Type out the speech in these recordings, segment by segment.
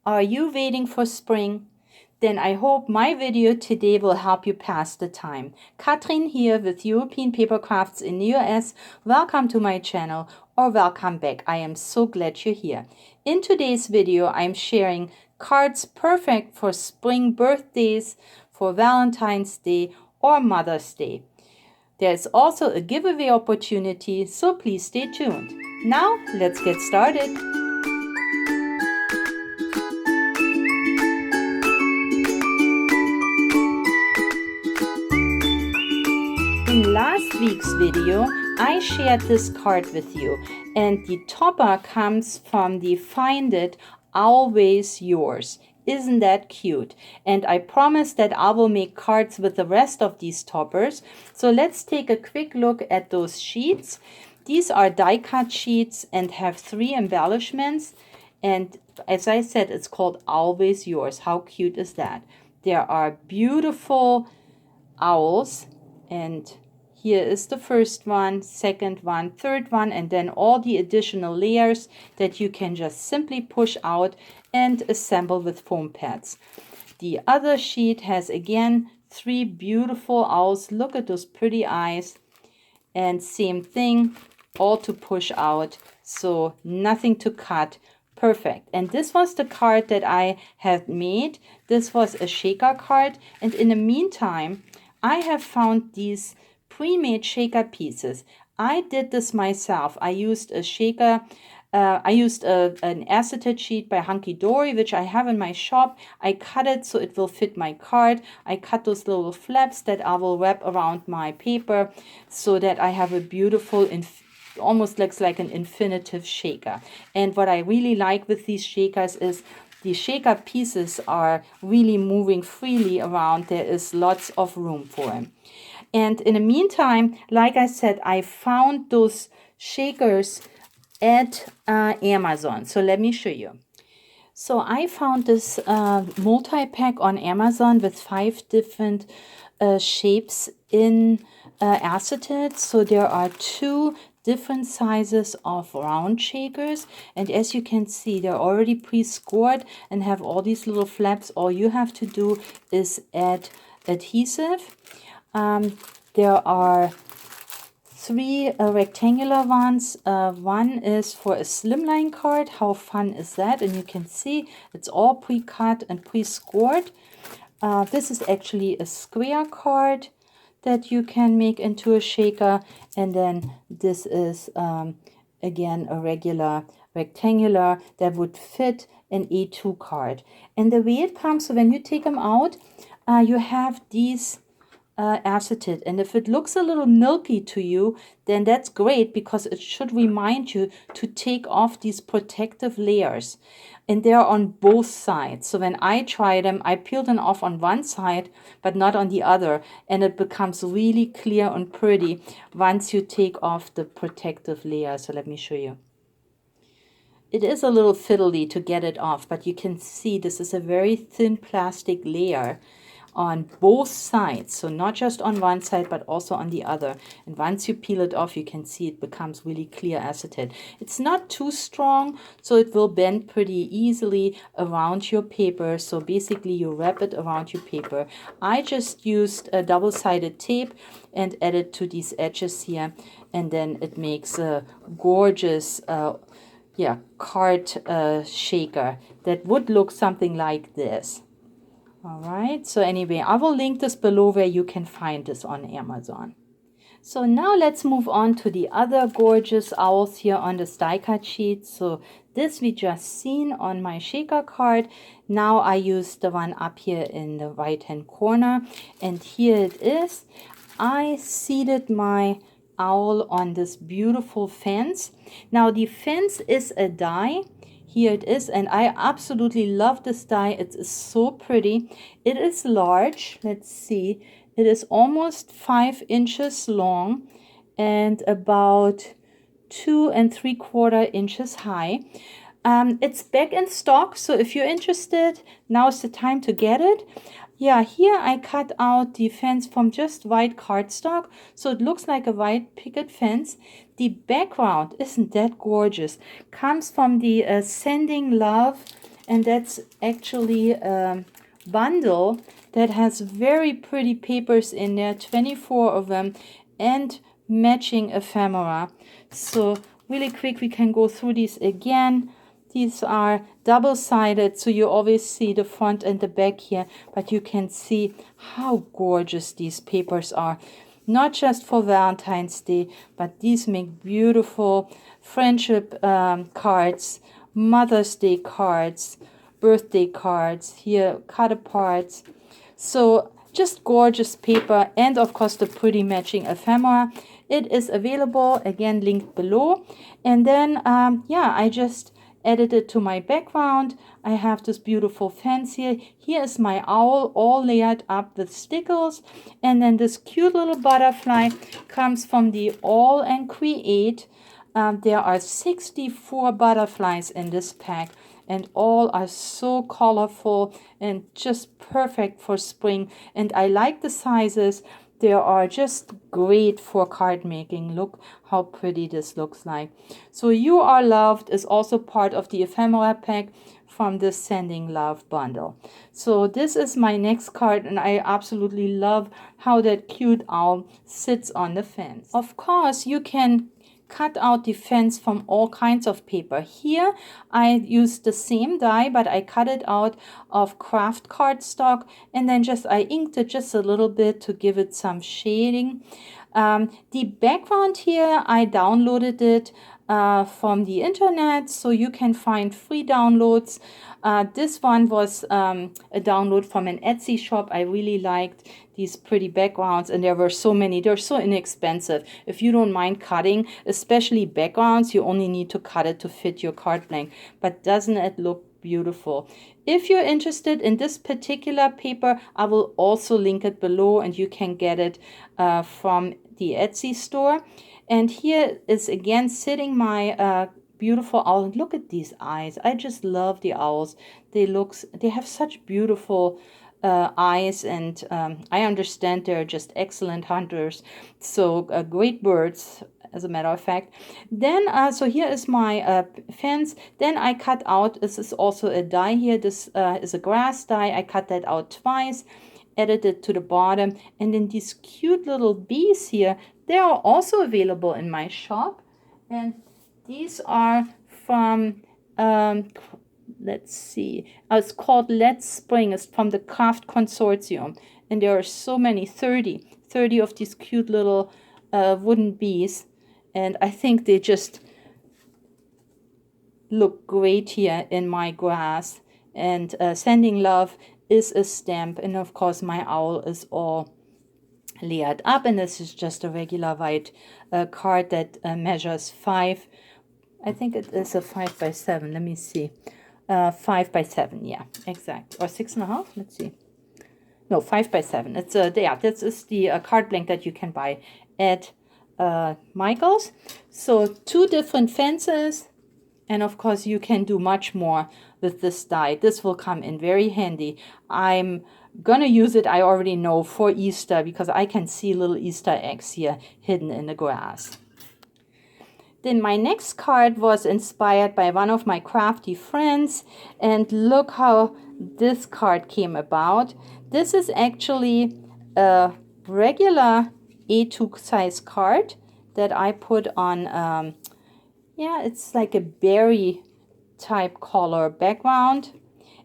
Are you waiting for spring? Then I hope my video today will help you pass the time. Katrin here with European Paper Crafts in the US. Welcome to my channel or welcome back. I am so glad you're here. In today's video, I'm sharing cards perfect for spring birthdays, for Valentine's Day or Mother's Day. There's also a giveaway opportunity, so please stay tuned. Now, let's get started. In last week's video, I shared this card with you, and the topper comes from the Find It Always Yours. Isn't that cute? And I promise that I will make cards with the rest of these toppers. So let's take a quick look at those sheets. These are die cut sheets and have 3 embellishments. And as I said, it's called Always Yours. How cute is that? There are beautiful owls, and here is the first one, second one, third one, and then all the additional layers that you can just simply push out and assemble with foam pads. The other sheet has again 3 beautiful owls. Look at those pretty eyes. And same thing, all to push out, so nothing to cut. Perfect. And this was the card that I had made. This was a shaker card, and in the meantime I have found these pre-made shaker pieces. I did this myself. I used a shaker. I used an acetate sheet by Hunky Dory, which I have in my shop. I cut it so it will fit my card. I cut those little flaps that I will wrap around my paper so that I have a beautiful, almost looks like an infinitive shaker. And what I really like with these shakers is the shaker pieces are really moving freely around. There is lots of room for them. And in the meantime, like I said, I found those shakers at Amazon. So let me show you. So I found this multi-pack on Amazon with 5 different shapes in acetate. So there are 2 different sizes of round shakers, and as you can see, they're already pre-scored and have all these little flaps. All you have to do is add adhesive. There are 3 rectangular ones. One is for a slimline card. How fun is that? And you can see it's all pre-cut and pre-scored. This is actually a square card that you can make into a shaker, and then this is again a regular rectangular that would fit an A2 card. And the way it comes, so when you take them out, you have these acetate, and if it looks a little milky to you, then that's great, because it should remind you to take off these protective layers, and they're on both sides. So when I tried them, I peeled them off on one side but not on the other, and it becomes really clear and pretty once you take off the protective layer. So let me show you. It is a little fiddly to get it off, but you can see this is a very thin plastic layer on both sides, so not just on one side but also on the other. And once you peel it off, you can see it becomes really clear acetate. It's not too strong, so it will bend pretty easily around your paper. So basically you wrap it around your paper. I just used a double-sided tape and added to these edges here, and then it makes a gorgeous card shaker that would look something like this. All right, so anyway, I will link this below where you can find this on Amazon. So now let's move on to the other gorgeous owls here on the die cut sheet. So this we just seen on my shaker card. Now I use the one up here in the right hand corner, and here it is. I seated my owl on this beautiful fence. Now the fence is a die. Here it is, and I absolutely love this die. It is so pretty. It is large. Let's see. It is almost 5 inches long and about 2 3/4 inches high. It's back in stock, so if you're interested, now's the time to get it. Yeah, here I cut out the fence from just white cardstock, so it looks like a white picket fence. The background, isn't that gorgeous, comes from the Sending Love and that's actually a bundle that has very pretty papers in there, 24 of them, and matching ephemera. So really quick, we can go through these again. These are double-sided, so you always see the front and the back here, but you can see how gorgeous these papers are. Not just for Valentine's Day, but these make beautiful friendship cards, Mother's Day cards, birthday cards, here cut aparts. So just gorgeous paper, and of course the pretty matching ephemera. It is available, again linked below. And then yeah, I just added it to my background. I have this beautiful fence here. Here is my owl all layered up with stickles. And then this cute little butterfly comes from the All and Create. There are 64 butterflies in this pack, and all are so colorful and just perfect for spring. And I like the sizes. They are just great for card making. Look how pretty this looks like. So You Are Loved is also part of the ephemera pack from the Sending Love bundle. So this is my next card, and I absolutely love how that cute owl sits on the fence. Of course, you can cut out the fence from all kinds of paper. Here I used the same die, but I cut it out of craft cardstock, and then I inked it just a little bit to give it some shading. The background here, I downloaded it from the internet, so you can find free downloads. This one was a download from an Etsy shop. I really liked these pretty backgrounds, and there were so many. They're so inexpensive. If you don't mind cutting, especially backgrounds, you only need to cut it to fit your card blank. But doesn't it look beautiful? If you're interested in this particular paper, I will also link it below, and you can get it from the Etsy store. And here is again sitting my beautiful owl. Look at these eyes. I just love the owls. They have such beautiful eyes, and I understand they're just excellent hunters. So great birds, as a matter of fact. Then so here is my fence. Then I cut out, this is also a die here. This is a grass die. I cut that out twice, added it to the bottom, and then these cute little bees here, they are also available in my shop. And these are from let's see, it's called Let's Spring. It's from the Craft Consortium, and there are so many, 30 of these cute little wooden bees, and I think they just look great here in my grass. And Sending Love is a stamp, and of course my owl is all layered up, and this is just a regular white card that measures 5, I think it is a 5 by 7, let me see, 5 by 7, yeah, exact, or 6.5, let's see, no, 5 by 7. It's yeah, this is the card blank that you can buy at Michael's. So 2 different fences, and of course you can do much more with this die. This will come in very handy. I'm gonna use it, I already know, for Easter, because I can see little Easter eggs here hidden in the grass. Then my next card was inspired by one of my crafty friends, and look how this card came about. This is actually a regular A2 size card that I put on, yeah, it's like a berry type color background.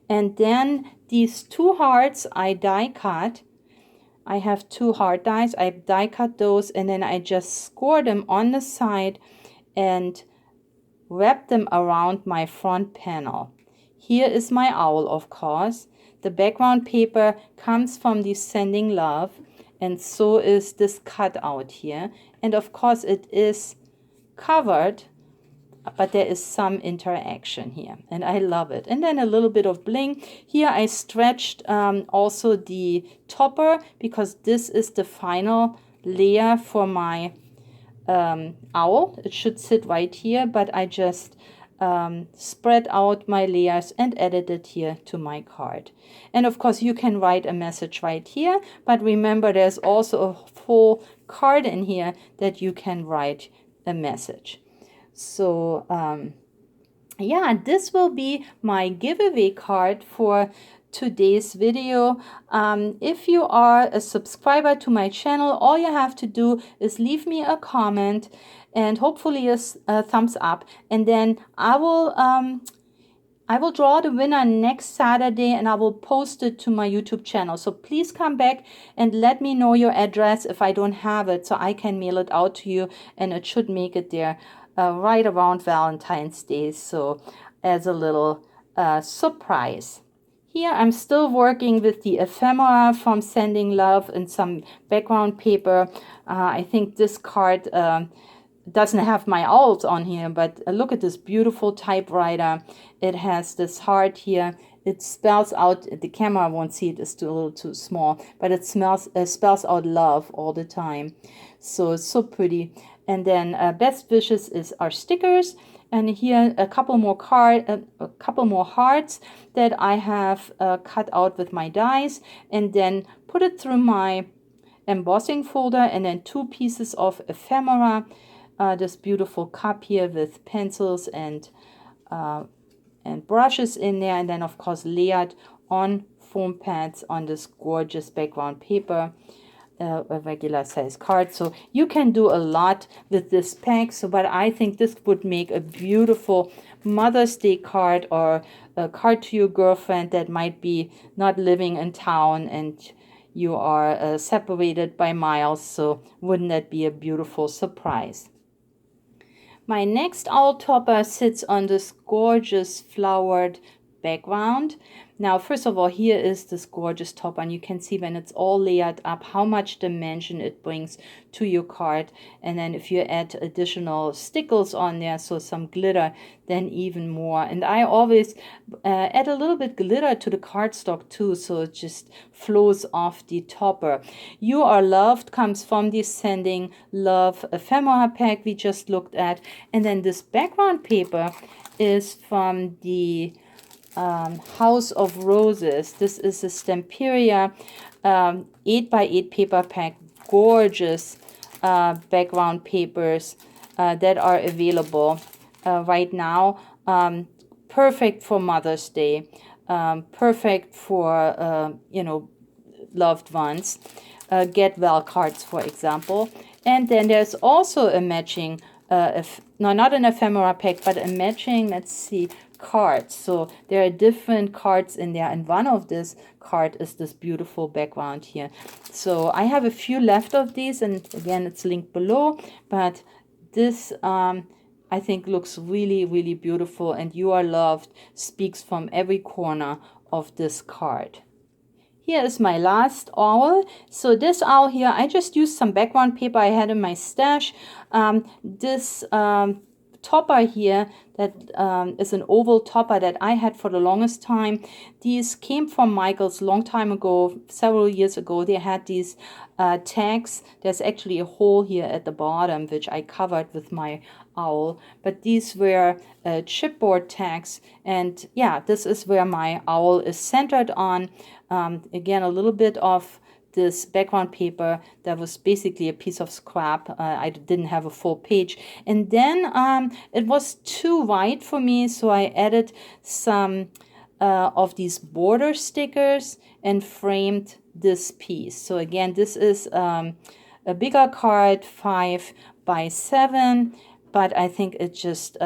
And then these 2 hearts I die cut. I have 2 heart dies. I die cut those, and then I just score them on the side and wrap them around my front panel. Here is my owl, of course. The background paper comes from the Sending Love, and so is this cutout here. And of course it is covered, but there is some interaction here, and I love it. And then a little bit of bling. Here I stretched also the topper, because this is the final layer for my owl. It should sit right here, but I just spread out my layers and added it here to my card. And of course you can write a message right here, but remember there's also a full card in here that you can write a message. So yeah, this will be my giveaway card for today's video. If you are a subscriber to my channel, all you have to do is leave me a comment and hopefully a thumbs up, and then I will draw the winner next Saturday and I will post it to my YouTube channel. So please come back and let me know your address if I don't have it, so I can mail it out to you, and it should make it there right around Valentine's Day. So as a little surprise. Here I'm still working with the ephemera from Sending Love and some background paper. I think this card doesn't have my owls on here, but look at this beautiful typewriter. It has this heart here. It spells out, the camera won't see it, it's a little too small, but it spells out love all the time. So it's so pretty. And then best wishes is our stickers. And here a couple more a couple more hearts that I have cut out with my dies, and then put it through my embossing folder, and then 2 pieces of ephemera. This beautiful cup here with pencils and brushes in there, and then of course layered on foam pads on this gorgeous background paper, a regular size card. So you can do a lot with this pack. So, but I think this would make a beautiful Mother's Day card, or a card to your girlfriend that might be not living in town and you are separated by miles. So wouldn't that be a beautiful surprise? My next owl topper sits on this gorgeous flowered background. Now, first of all, here is this gorgeous topper, and you can see when it's all layered up how much dimension it brings to your card. And then if you add additional stickles on there, so some glitter, then even more. And I always add a little bit glitter to the cardstock too, so it just flows off the topper. You Are Loved comes from the Sending Love ephemera pack we just looked at. And then this background paper is from the House of Roses. This is a Stamperia 8x8 paper pack. Gorgeous background papers that are available right now. Perfect for Mother's Day. Perfect for, loved ones. Get well cards, for example. And then there's also a matching, not an ephemera pack, but a matching, let's see, cards. So there are different cards in there, and one of this card is this beautiful background here. So I have a few left of these, and again it's linked below, but this I think looks really, really beautiful, and You Are Loved speaks from every corner of this card. Here is my last owl. So this owl here, I just used some background paper I had in my stash. This topper here, that is an oval topper that I had for the longest time. These came from Michael's long time ago, several years ago. They had these tags. There's actually a hole here at the bottom, which I covered with my owl. But these were chipboard tags. And yeah, this is where my owl is centered on. Again, a little bit of this background paper that was basically a piece of scrap. I didn't have a full page. And then it was too wide for me, so I added some of these border stickers and framed this piece. So again, this is a bigger card, 5 by 7, but I think it just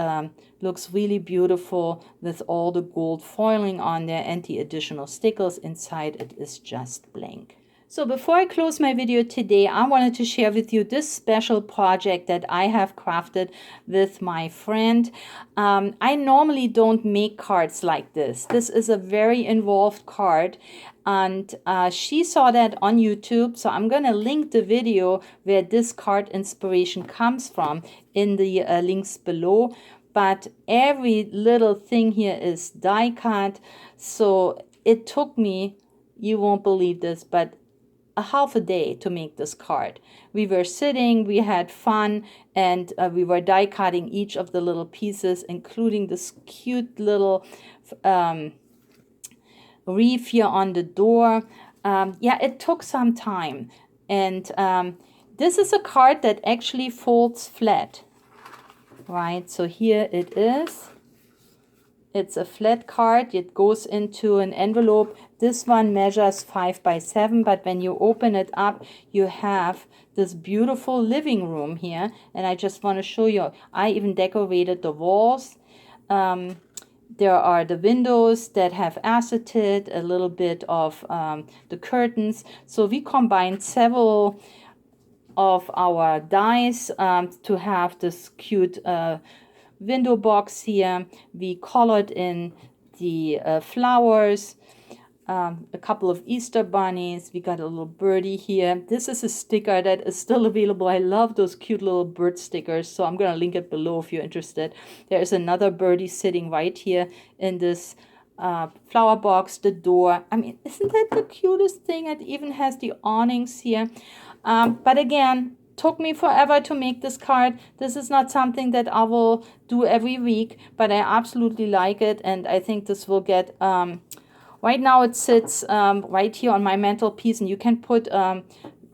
looks really beautiful with all the gold foiling on there and the additional stickers. Inside it is just blank. So before I close my video today, I wanted to share with you this special project that I have crafted with my friend. I normally don't make cards like this. This is a very involved card, and she saw that on YouTube. So I'm going to link the video where this card inspiration comes from in the links below. But every little thing here is die cut. So it took me, you won't believe this, but a half a day to make this card. We were sitting, we had fun, and we were die cutting each of the little pieces, including this cute little reef here on the door. Yeah, it took some time. And this is a card that actually folds flat, right? So here it is. It's a flat card. It goes into an envelope. This one measures 5 by 7, but when you open it up, you have this beautiful living room here. And I just want to show you, I even decorated the walls. There are the windows that have acetate, a little bit of the curtains. So we combined several of our dies to have this cute window box here. We colored in the flowers, a couple of Easter bunnies. We got a little birdie here. This is a sticker that is still available. I love those cute little bird stickers, so I'm going to link it below if you're interested. There is another birdie sitting right here in this flower box, the door. I mean, isn't that the cutest thing? It even has the awnings here. But again, took me forever to make this card. This is not something that I will do every week, but I absolutely like it, and I think this will get right now it sits right here on my mantelpiece, and you can put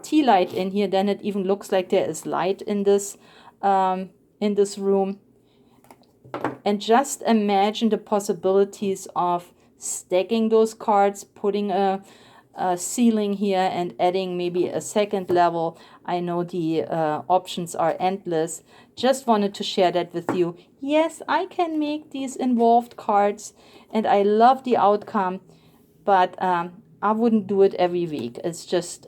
tea light in here. Then it even looks like there is light in this room. And just imagine the possibilities of stacking those cards, putting a ceiling here and adding maybe a second level. I know the options are endless. Just wanted to share that with you. Yes, I can make these involved cards and I love the outcome, but I wouldn't do it every week. It's just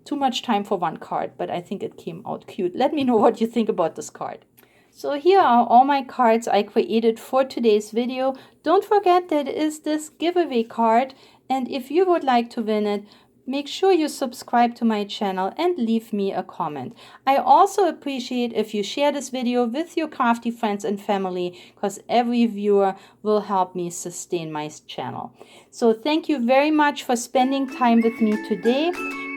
too much time for one card, but I think it came out cute. Let me know what you think about this card. So here are all my cards I created for today's video. Don't forget that is this giveaway card, and if you would like to win it, make sure you subscribe to my channel and leave me a comment. I also appreciate if you share this video with your crafty friends and family, because every viewer will help me sustain my channel. So thank you very much for spending time with me today.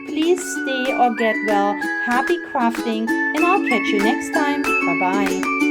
Please stay or get well. Happy crafting, and I'll catch you next time. Bye-bye.